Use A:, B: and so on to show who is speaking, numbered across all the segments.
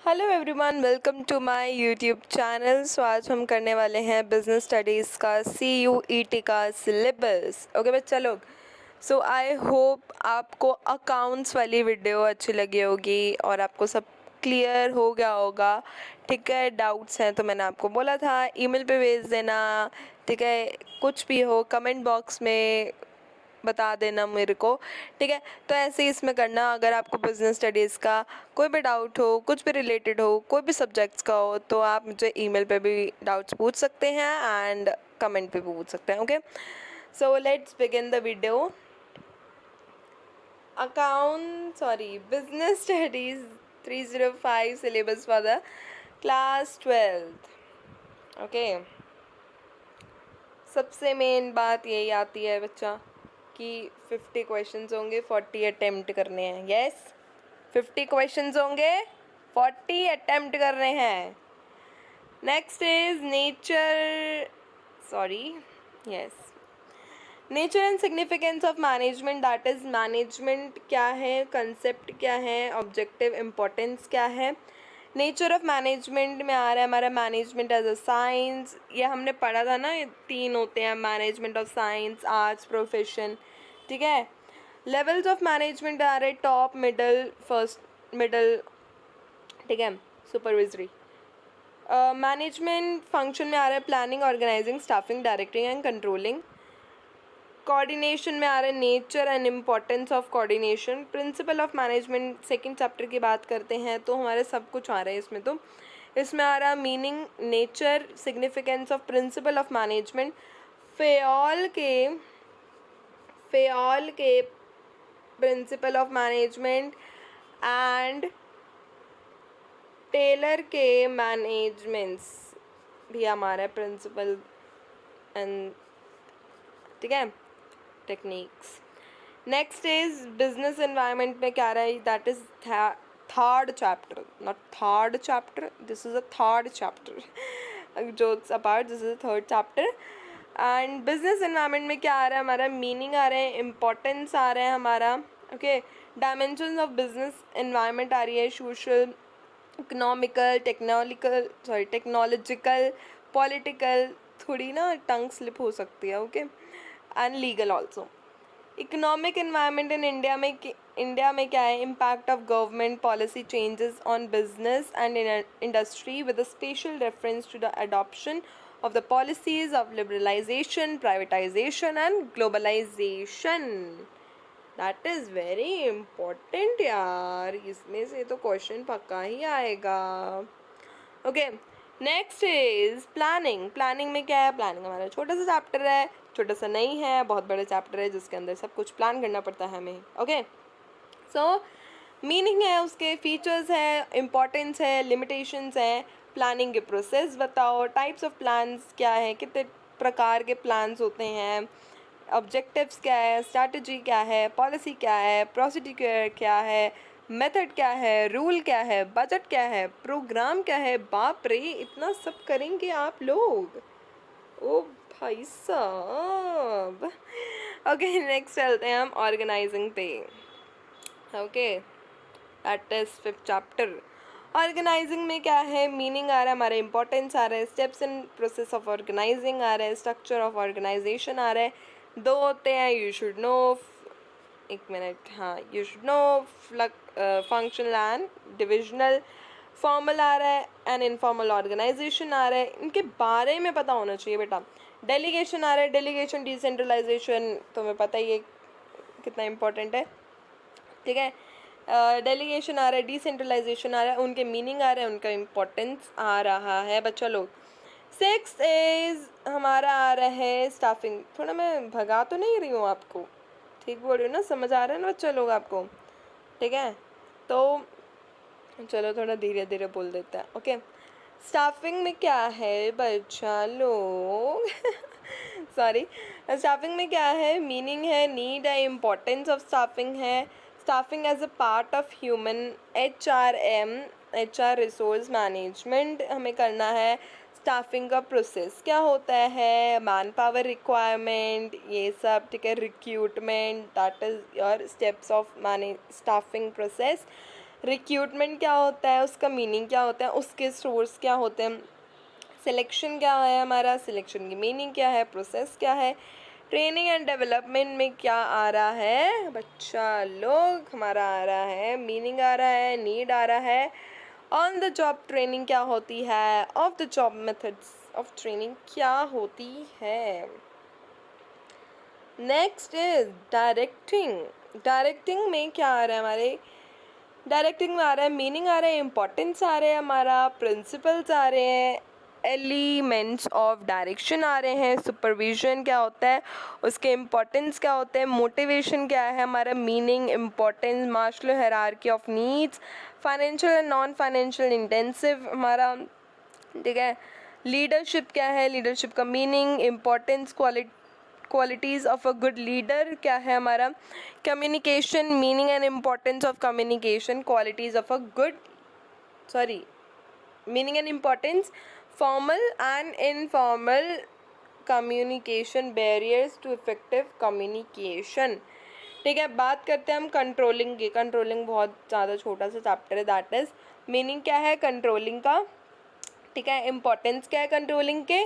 A: Hello everyone, welcome to my YouTube channel. So आज हम करने वाले हैं बिजनेस स्टडीज़ का CUET का सिलेबस। ओके बच्चा लोग, सो आई होप आपको अकाउंट्स वाली वीडियो अच्छी लगी होगी और आपको सब क्लियर हो गया होगा। ठीक है, डाउट्स हैं तो मैंने आपको बोला था ईमेल पे भेज देना। ठीक है, कुछ भी हो कमेंट बॉक्स में बता देना मेरे को। ठीक है, तो ऐसे ही इसमें करना। अगर आपको बिजनेस स्टडीज़ का कोई भी डाउट हो, कुछ भी रिलेटेड हो, कोई भी सब्जेक्ट्स का हो, तो आप मुझे ईमेल पे भी डाउट्स पूछ सकते हैं एंड कमेंट पे भी पूछ सकते हैं। Okay, so let's begin the video. Business studies 305 syllabus for the class 12th। Okay, सबसे मेन बात यही आती है बच्चा कि 50 क्वेश्चंस होंगे, 40 अटेम्प्ट करने हैं। यस, 50 क्वेश्चंस होंगे, 40 अटेम्प्ट करने हैं। Next is nature and significance of management. That is management क्या है, कंसेप्ट क्या है, ऑब्जेक्टिव इम्पोर्टेंस क्या है। नेचर ऑफ मैनेजमेंट में आ रहा है हमारा मैनेजमेंट एज अ साइंस। ये हमने पढ़ा था ना, ये 3 होते हैं, management of science, arts, profession. ठीक है, लेवल्स ऑफ मैनेजमेंट आ रहे टॉप, मिडल, फर्स्ट, मिडल। ठीक है, सुपरविजरी। मैनेजमेंट फंक्शन में आ रहा है planning, organizing, staffing, directing and controlling. Coordination में आ रहा है nature and importance of coordination. Principle of management second chapter की बात करते हैं तो हमारे सब कुछ आ रहा है इसमें। तो इसमें आ रहा meaning, nature, significance of principle of management. Fayol के principle of management and Taylor के मैनेजमेंट्स भी हमारा प्रिंसिपल एंड, ठीक है, techniques. Next is business environment में क्या रहा है, that is third chapter, not third chapter, this is a third chapter. Jokes apart, this is a third chapter. And business environment में क्या आ रहा है हमारा, मीनिंग आ रहा है, इम्पोर्टेंस आ रहा है हमारा। Okay, dimensions of business environment आ रही है, सोशल, इकोनॉमिकल, टेक्नोलॉजिकल, पॉलिटिकल, थोड़ी ना टंग स्लिप हो सकती है। Okay, and legal also. Economic environment in India में क्या है, impact of government policy changes on business and industry with a special reference to the adoption of the policies of liberalization, privatization and globalization. That is very important यार, इसमें से तो question पक्का ही आएगा। Okay, next is planning. Planning में क्या है, planning हमारा छोटा सा चैप्टर है, छोटा सा नहीं है, बहुत बड़ा चैप्टर है जिसके अंदर सब कुछ प्लान करना पड़ता है हमें। ओके, सो मीनिंग है, उसके फीचर्स है, इम्पोर्टेंस है, लिमिटेशंस हैं। प्लानिंग के प्रोसेस बताओ, टाइप्स ऑफ प्लान्स क्या है, कितने प्रकार के प्लान्स होते हैं, ऑब्जेक्टिव्स क्या है, स्ट्रैटेजी क्या है, पॉलिसी क्या है, प्रोसीड्यूर क्या है, मेथड क्या है, रूल क्या है, बजट क्या है, प्रोग्राम क्या है। बाप रे, इतना सब करेंगे आप लोग, ओ भाई साहब। ओके, नेक्स्ट चलते हैं हम ऑर्गेनाइजिंग पे। Okay, that is 5th chapter. Organizing में क्या है, मीनिंग आ रहा है हमारा, इंपॉर्टेंस आ रहा है, steps in process of organising आ रहा है, स्ट्रक्चर ऑफ ऑर्गेनाइजेशन आ रहा है। 2 होते हैं, यू शुड नो, एक मिनट, हाँ, you should know, functional and divisional. Formal आ रहा है एंड इनफॉर्मल ऑर्गेनाइजेशन आ रहा है, इनके बारे में पता होना चाहिए बेटा। डेलीगेशन आ रहा है, डेलीगेशन, डिसेंट्रलाइजेशन, तुम्हें पता ही है कितना इम्पोर्टेंट है। ठीक है, डेलीगेशन आ रहा है, डिसेंट्रलाइजेशन आ रहा है, उनके मीनिंग आ रहे हैं, उनका इम्पोर्टेंस आ रहा है बच्चा लोग। 6 इज हमारा आ रहा है स्टाफिंग। थोड़ा मैं भगा तो नहीं रही हूँ आपको, ठीक बोल रही हूँ ना, समझ आ रहा है ना बच्चा लोग आपको। ठीक है, तो चलो थोड़ा धीरे धीरे बोल देते हैं। ओके, स्टाफिंग में क्या है बच्चा लोग, सॉरी, स्टाफिंग में क्या है, मीनिंग है, नीड है, इम्पोर्टेंस ऑफ स्टाफिंग है। Staffing as a part of human HRM, HR resource management हमें करना है। स्टाफिंग का प्रोसेस क्या होता है, मैन पावर रिक्वायरमेंट, ये सब। ठीक है, recruitment, that is your steps of manage staffing process. Recruitment क्या होता है, उसका मीनिंग क्या होता है, उसके सोर्स क्या होते हैं, सिलेक्शन क्या है हमारा, सिलेक्शन की मीनिंग क्या है, प्रोसेस क्या है, ट्रेनिंग एंड डेवलपमेंट में क्या आ रहा है बच्चा लोग, हमारा आ रहा है मीनिंग, आ रहा है नीड, आ रहा है ऑन द जॉब ट्रेनिंग क्या होती है, of the job methods of training क्या होती है। Next is directing. डायरेक्टिंग में क्या आ रहा है हमारे, डायरेक्टिंग में आ रहा है मीनिंग, आ रहा है इंपॉर्टेंस, आ रहे हैं हमारा प्रिंसिपल्स, आ रहे हैं एलिमेंट्स ऑफ डायरेक्शन, आ रहे हैं सुपरविजन क्या होता है, उसके इम्पोर्टेंस क्या होते हैं, मोटिवेशन क्या है हमारा, meaning, importance, Maslow hierarchy of needs, financial and non financial intensive हमारा, ठीक है। लीडरशिप क्या है, लीडरशिप का meaning, importance, qualities of a good leader क्या है हमारा, communication, meaning and importance of communication, qualities of a good, sorry, meaning and importance, formal and informal communication, barriers to effective communication, ठीक है। बात करते हैं हम कंट्रोलिंग की। कंट्रोलिंग बहुत ज़्यादा छोटा सा चैप्टर है, दैट इज़ मीनिंग क्या है कंट्रोलिंग का, ठीक है। इम्पोर्टेंस क्या है कंट्रोलिंग के,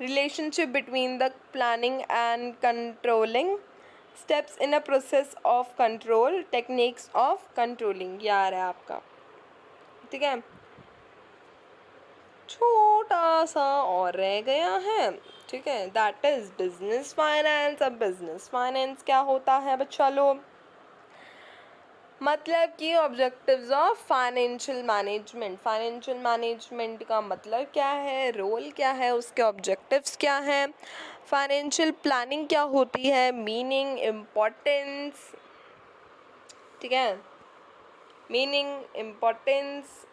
A: relationship between the planning and controlling, steps in a process of control, techniques of controlling, ये आ रहा है आपका, ठीक है। छोटा सा और रह गया है, ठीक है, दैट इज बिजनेस फाइनेंस। अब बिजनेस फाइनेंस क्या होता है बच्चा लोग, मतलब कि objectives of financial management. Financial management का मतलब क्या है, रोल क्या है, उसके ऑब्जेक्टिव्स क्या हैं, फाइनेंशियल प्लानिंग क्या होती है, मीनिंग, इम्पोर्टेंस, ठीक है, मीनिंग, इम्पोर्टेंस,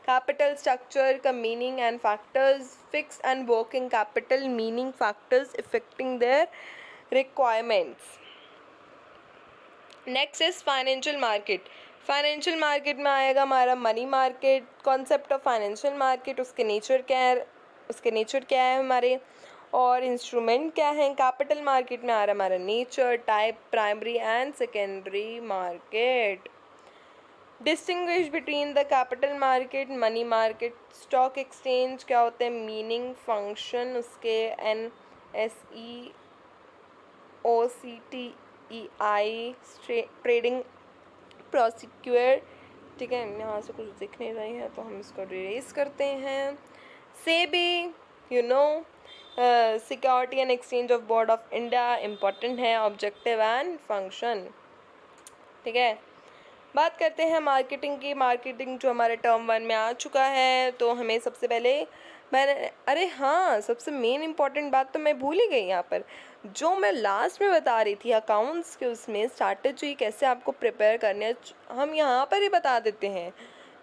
A: कैपिटल स्ट्रक्चर का meaning and factors, fix and working capital, meaning, factors affecting their requirements. Next is financial market. Financial market में आएगा हमारा money market, concept of financial market, उसके नेचर क्या है, उसके नेचर क्या है हमारे, और इंस्ट्रूमेंट क्या है। कैपिटल मार्केट में आ रहा है हमारा nature, type, primary and secondary market. Distinguish between the capital market, money market, stock exchange क्या होते हैं, मीनिंग, फंक्शन, उसके NSE OCTEI, ट्रेडिंग, प्रोसिक्यूर, ठीक है। यहाँ से कुछ दिख नहीं रही है तो हम इसको रिरेज करते हैं। SEBI, you know, security and exchange of board of India, important है, ऑब्जेक्टिव एंड फंक्शन, ठीक है। बात करते हैं मार्केटिंग की। मार्केटिंग जो हमारे टर्म 1 में आ चुका है, तो हमें सबसे पहले मैंने, अरे हाँ, सबसे मेन इम्पॉर्टेंट बात तो मैं भूल ही गई यहाँ पर, जो मैं लास्ट में बता रही थी अकाउंट्स के, उसमें स्ट्रैटेजी कैसे आपको प्रिपेयर करने है, हम यहाँ पर ही बता देते हैं,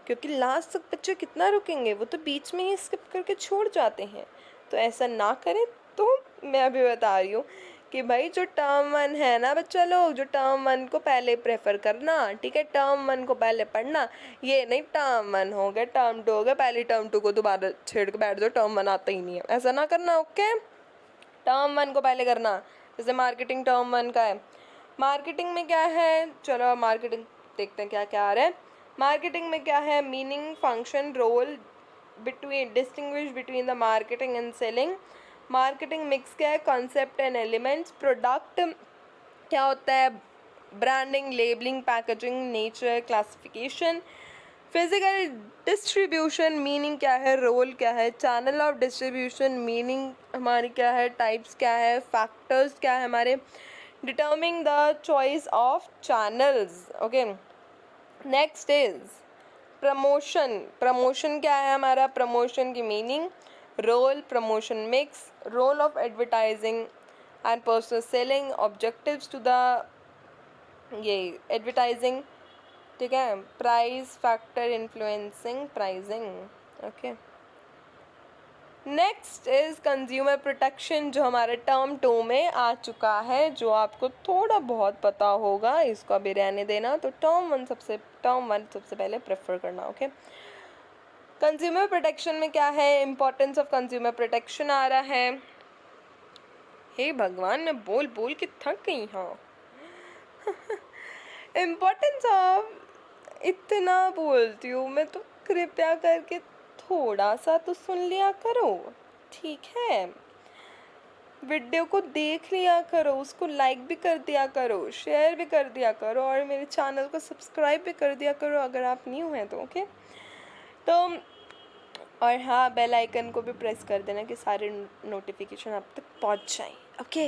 A: क्योंकि लास्ट तक बच्चे कितना रुकेंगे, वो तो बीच में ही स्किप करके छोड़ जाते हैं, तो ऐसा ना करें। तो मैं अभी बता रही हूँ कि भाई जो टर्म 1 है ना बच्चा लोग, जो टर्म 1 को पहले प्रेफर करना, ठीक है, टर्म 1 को पहले पढ़ना, ये नहीं टर्म 1 हो गया, टर्म 2 हो गया, पहले टर्म 2 को दोबारा छेड़ के बैठ जाओ, टर्म 1 आता ही नहीं है, ऐसा ना करना, ओके। टर्म 1 को पहले करना। जैसे मार्केटिंग टर्म 1 का है। मार्केटिंग में क्या है, चलो मार्केटिंग देखते हैं क्या क्या आ रहा है। मार्केटिंग में क्या है, meaning, function, role, between, distinguish between the marketing and selling. Marketing mix क्या है, कॉन्सेप्ट एंड एलिमेंट्स, प्रोडक्ट क्या होता है, branding, labelling, packaging, nature, classification, physical distribution, meaning क्या है, रोल क्या है, चैनल ऑफ डिस्ट्रीब्यूशन, मीनिंग हमारी क्या है, टाइप्स क्या है, फैक्टर्स क्या है हमारे, determining the choice of channels, okay. Next is promotion. Promotion क्या है हमारा, प्रमोशन की meaning, role, promotion mix, role of advertising and personal selling, objectives to the ये एडवर्टाइजिंग, ठीक है, price, factor influencing pricing, okay. Next is consumer protection, जो हमारे term 2 में आ चुका है, जो आपको थोड़ा बहुत पता होगा, इसको अभी रहने देना, तो टर्म 1 सबसे पहले प्रेफर करना, ओके। कंज्यूमर प्रोटेक्शन में क्या है, इम्पोर्टेंस ऑफ कंज्यूमर प्रोटेक्शन आ रहा है। हे भगवान, मैं बोल बोल के थक गई, हाँ। इम्पोर्टेंस ऑफ इतना बोलती हूँ मैं, तो कृपया करके थोड़ा सा तो सुन लिया करो, ठीक है? वीडियो को देख लिया करो, उसको लाइक भी कर दिया करो, शेयर भी कर दिया करो, और मेरे चैनल को सब्सक्राइब भी कर दिया करो अगर आप न्यू हैं तो, ओके? तो और हाँ, बेल आइकन को भी प्रेस कर देना कि सारे नोटिफिकेशन आप तक पहुँच जाएं, ओके?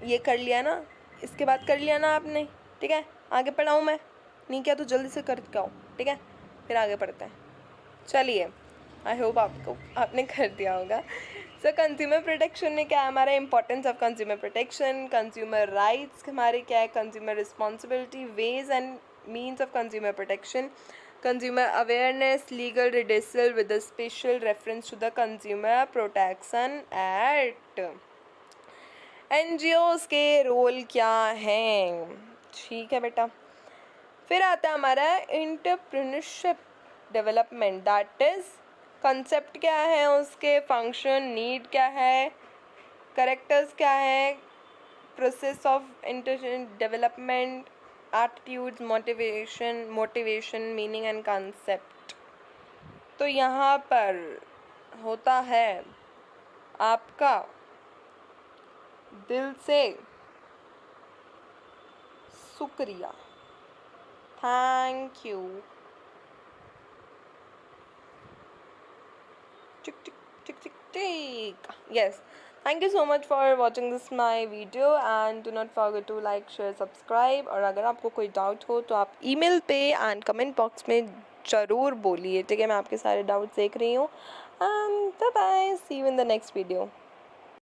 A: ये कर लिया ना, इसके बाद कर लिया ना आपने, ठीक है? आगे पढ़ाऊँ मैं? नहीं किया तो जल्दी से करके आओ, ठीक है? फिर आगे पढ़ते हैं, चलिए। आई होप आपने कर दिया होगा। सो कंज्यूमर प्रोटेक्शन में क्या है हमारा importance of consumer protection, consumer rights हमारे क्या है, consumer responsibility, ways and means of consumer protection, consumer awareness, legal redressal with a special reference to the consumer protection act, NGOs के रोल क्या हैं, ठीक है बेटा? फिर आता है हमारा entrepreneurship development, that is concept क्या है उसके, फंक्शन, नीड क्या है, करेक्टर्स क्या है, process of development, attitudes, motivation, meaning and concept. तो यहाँ पर होता है आपका दिल से शुक्रिया, thank you. Yes, thank you so much for watching this my video and do not forget to like, share, subscribe। और अगर आपको कोई डाउट हो तो आप ईमेल पे एंड कमेंट बॉक्स में ज़रूर बोलिए, ठीक है? मैं आपके सारे डाउट्स देख रही हूँ। Bye bye, see you in the next video.